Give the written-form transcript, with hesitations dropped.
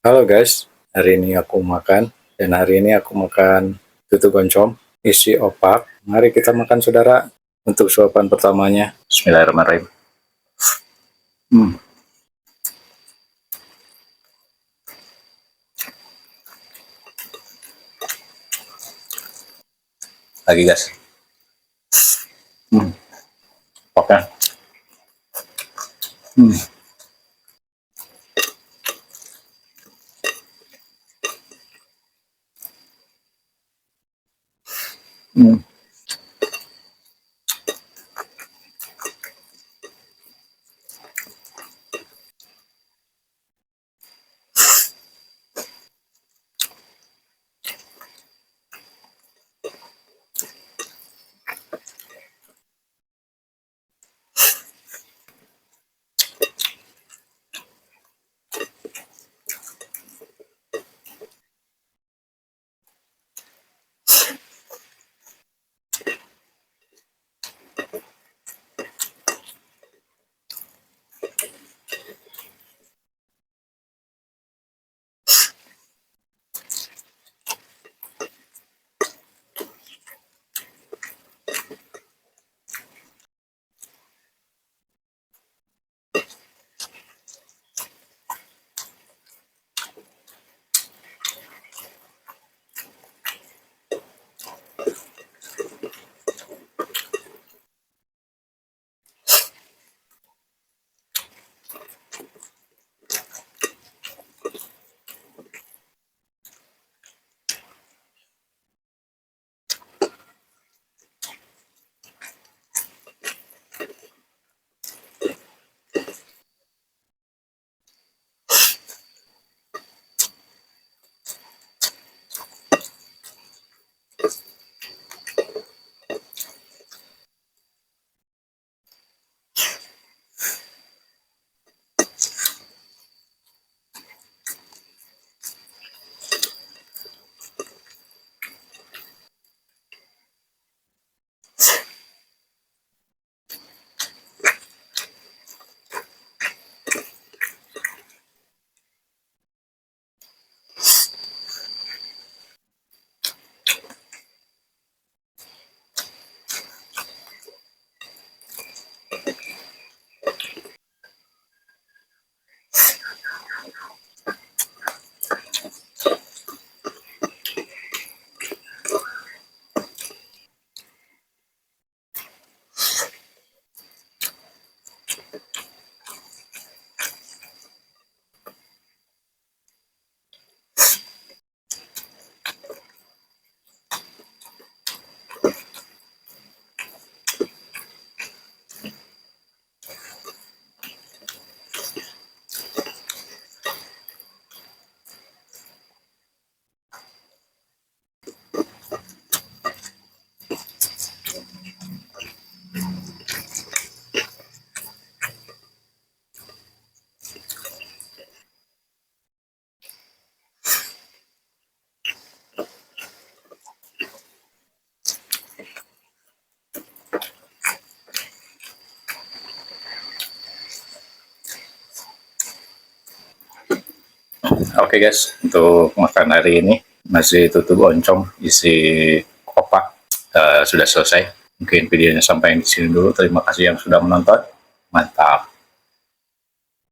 Halo guys, hari ini aku makan dan hari ini aku makan tutuk oncom isi opak. Mari kita makan saudara. Untuk suapan pertamanya, Bismillahirrahmanirrahim. Hmm. Lagi guys. Oke. Oke guys, untuk makan hari ini nasi tutuk oncom isi opak sudah selesai. Mungkin videonya sampai di sini dulu. Terima kasih yang sudah menonton. Mantap.